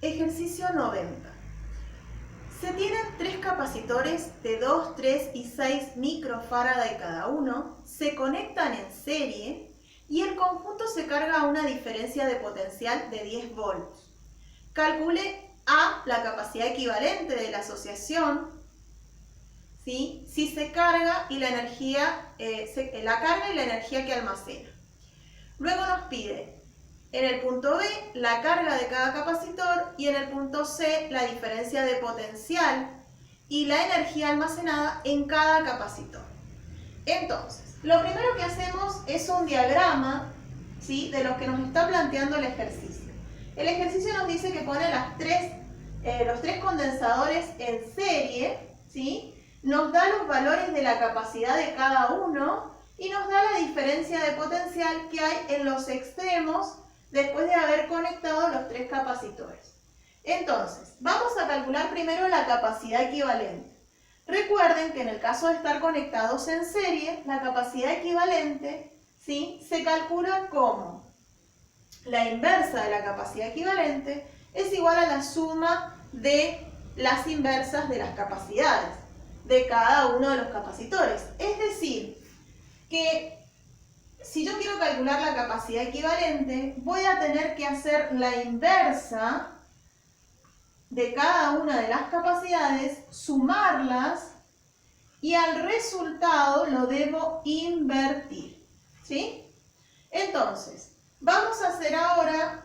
Ejercicio 90. Se tienen 3 capacitores de 2, 3 y 6 microfarad cada uno, se conectan en serie y el conjunto se carga a una diferencia de potencial de 10 volts. Calcule A, la capacidad equivalente de la asociación, ¿sí? Si se carga y la energía, la carga y la energía que almacena. Luego nos pide en el punto B la carga de cada capacitor y en el punto C la diferencia de potencial y la energía almacenada en cada capacitor. Entonces, lo primero que hacemos es un diagrama, ¿sí?, de lo que nos está planteando el ejercicio. El ejercicio nos dice que pone los tres condensadores en serie, ¿sí? Nos da los valores de la capacidad de cada uno y nos da la diferencia de potencial que hay en los extremos después de haber conectado los 3 capacitores. Entonces, vamos a calcular primero la capacidad equivalente. Recuerden que en el caso de estar conectados en serie, la capacidad equivalente, ¿sí?, se calcula como la inversa de la capacidad equivalente es igual a la suma de las inversas de las capacidades de cada uno de los capacitores. Es decir, que si yo quiero calcular la capacidad equivalente, voy a tener que hacer la inversa de cada una de las capacidades, sumarlas y al resultado lo debo invertir, ¿sí? Entonces, vamos a hacer ahora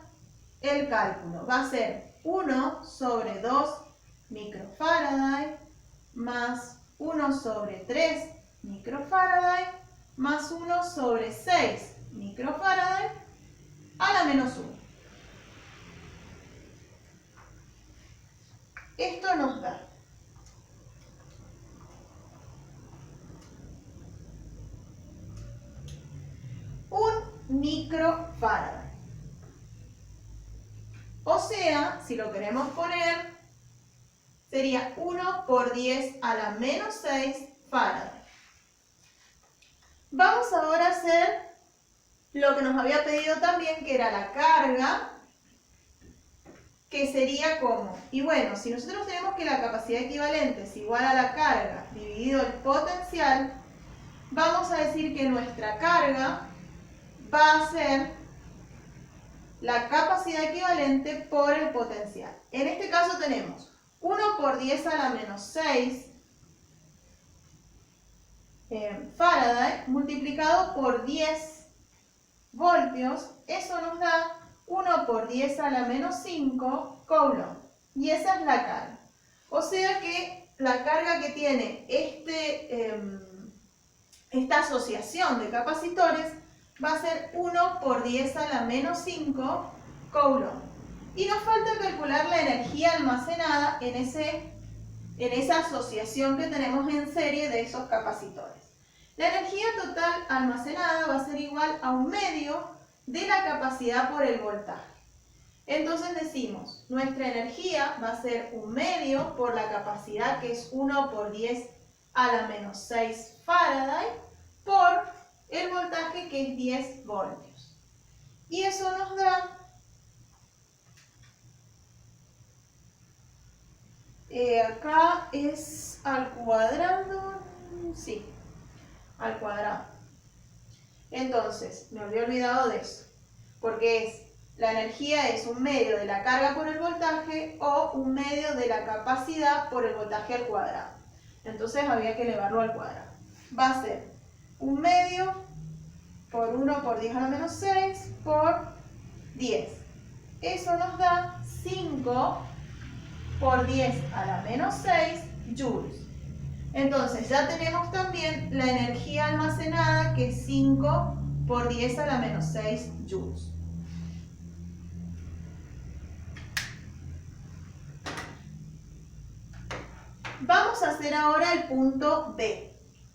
el cálculo. Va a ser 1 sobre 2 microfarad más 1 sobre 3 microfarad más 1 sobre 6 microfarad a la menos 1. Esto nos da un microfarad. O sea, si lo queremos poner, sería 1 por 10 a la menos 6 farad. Vamos ahora a hacer lo que nos había pedido también, que era la carga, que sería como, y bueno, si nosotros tenemos que la capacidad equivalente es igual a la carga dividido el potencial, vamos a decir que nuestra carga va a ser la capacidad equivalente por el potencial. En este caso tenemos 1 por 10 a la menos 6 farad multiplicado por 10 voltios, eso nos da 1 por 10 a la menos 5 coulomb. Y esa es la carga. O sea que la carga que tiene esta asociación de capacitores va a ser 1 por 10 a la menos 5 coulomb. Y nos falta calcular la energía almacenada en esa asociación que tenemos en serie de esos capacitores. La energía total almacenada va a ser igual a 1/2 de la capacidad por el voltaje. Entonces decimos, nuestra energía va a ser 1/2 por la capacidad, que es 1 por 10 a la menos 6 farad, por el voltaje, que es 10 voltios. Y eso nos da acá es al cuadrado, sí, al cuadrado. Entonces, me había olvidado de eso, porque la energía es 1/2 de la carga por el voltaje o 1/2 de la capacidad por el voltaje al cuadrado. Entonces había que elevarlo al cuadrado. Va a ser 1/2 por 1 por 10 a la menos 6 por 10. Eso nos da 5 por 10 a la menos 6 joules. Entonces ya tenemos también la energía almacenada, que es 5 por 10 a la menos 6 joules. Vamos a hacer ahora el punto B.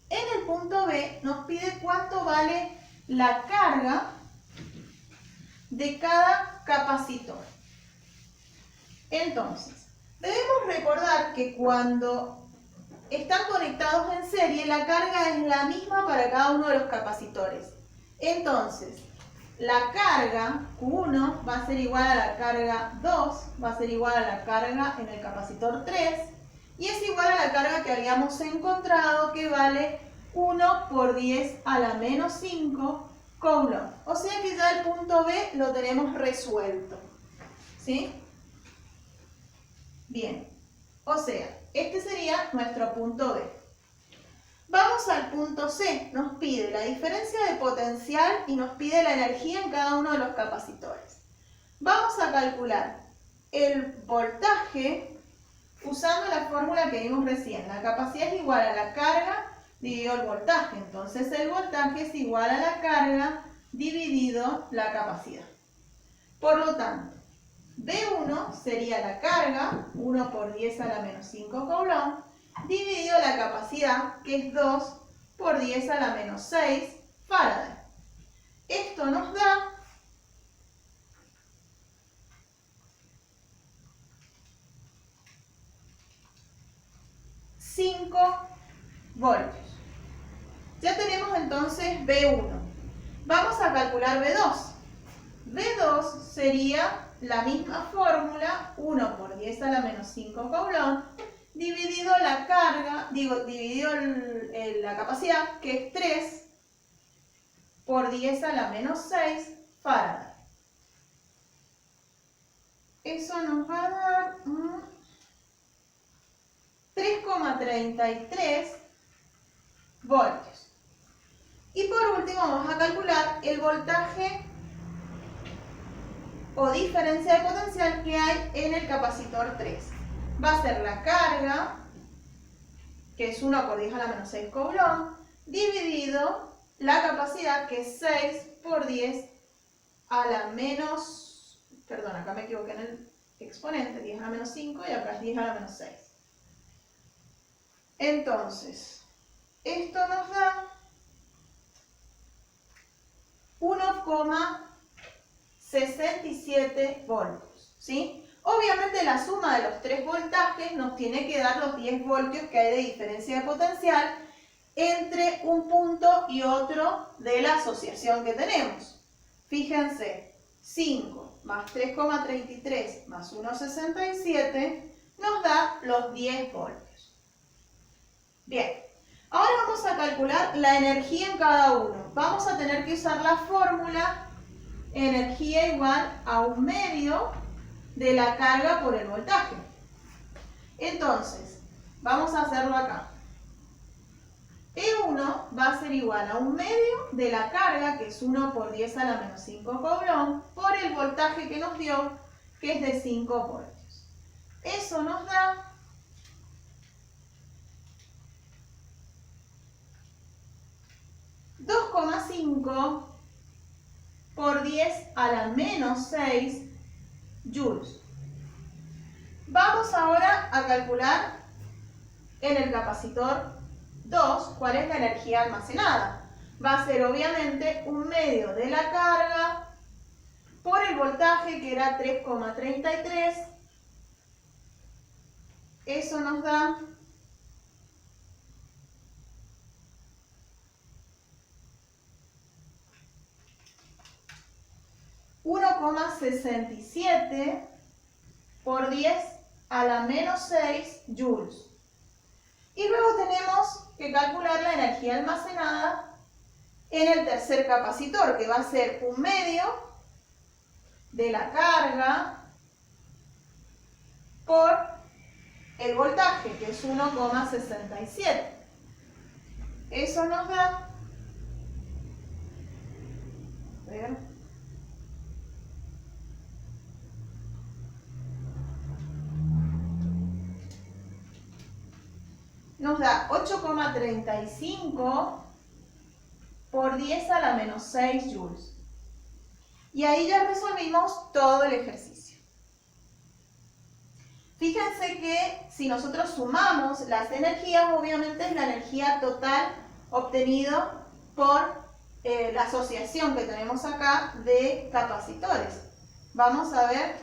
En el punto B nos pide cuánto vale la carga de cada capacitor. Entonces, debemos recordar que cuando están conectados en serie, la carga es la misma para cada uno de los capacitores. Entonces, la carga Q1 va a ser igual a la carga 2, va a ser igual a la carga en el capacitor 3 y es igual a la carga que habíamos encontrado que vale 1 por 10 a la menos 5 coulomb. O sea que ya el punto B lo tenemos resuelto. ¿Sí? Bien. O sea, este sería nuestro punto B. Vamos al punto C. Nos pide la diferencia de potencial y nos pide la energía en cada uno de los capacitores. Vamos a calcular el voltaje usando la fórmula que vimos recién. La capacidad es igual a la carga dividido el voltaje. Entonces el voltaje es igual a la carga dividido la capacidad. Por lo tanto, B1 sería la carga, 1 por 10 a la menos 5 coulomb, dividido la capacidad, que es 2 por 10 a la menos 6 Faraday. Esto nos da 5 voltios. Ya tenemos entonces B1. Vamos a calcular B2. B2 sería la misma fórmula, 1 por 10 a la menos 5 coulomb, dividido la carga, dividido la capacidad, que es 3 por 10 a la menos 6 Faraday. Eso nos va a dar 3,33 voltios. Y por último vamos a calcular el voltaje o diferencia de potencial que hay en el capacitor 3. Va a ser la carga, que es 1 por 10 a la menos 6 coulomb, dividido la capacidad, que es 6 por 10 a la menos, perdón, acá me equivoqué en el exponente, 10 a la menos 5 y acá es 10 a la menos 6. Entonces, esto nos da 1,67 voltios, ¿sí? Obviamente la suma de los tres voltajes nos tiene que dar los 10 voltios que hay de diferencia de potencial entre un punto y otro de la asociación que tenemos. Fíjense, 5 más 3,33 más 1,67 nos da los 10 voltios. Bien, ahora vamos a calcular la energía en cada uno. Vamos a tener que usar la fórmula energía igual a 1/2 de la carga por el voltaje. Entonces, vamos a hacerlo acá. E1 va a ser igual a 1/2 de la carga, que es 1 por 10 a la menos 5 coulomb, por el voltaje que nos dio, que es de 5 voltios. Eso nos da 2,5 por 10 a la menos 6 joules. Vamos ahora a calcular en el capacitor 2 cuál es la energía almacenada. Va a ser obviamente 1/2 de la carga por el voltaje, que era 3,33. Eso nos da 1,67 por 10 a la menos 6 joules. Y luego tenemos que calcular la energía almacenada en el tercer capacitor, que va a ser 1/2 de la carga por el voltaje, que es 1,67. Eso nos da, a ver, nos da 8,35 por 10 a la menos 6 joules. Y ahí ya resolvimos todo el ejercicio. Fíjense que si nosotros sumamos las energías, obviamente es la energía total obtenida por la asociación que tenemos acá de capacitores. Vamos a ver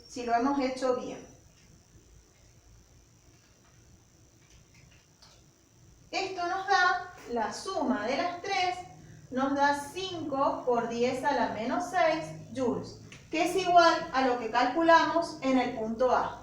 si lo hemos hecho bien. Esto nos da la suma de las tres nos da 5 por 10 a la menos 6 joules, que es igual a lo que calculamos en el punto A.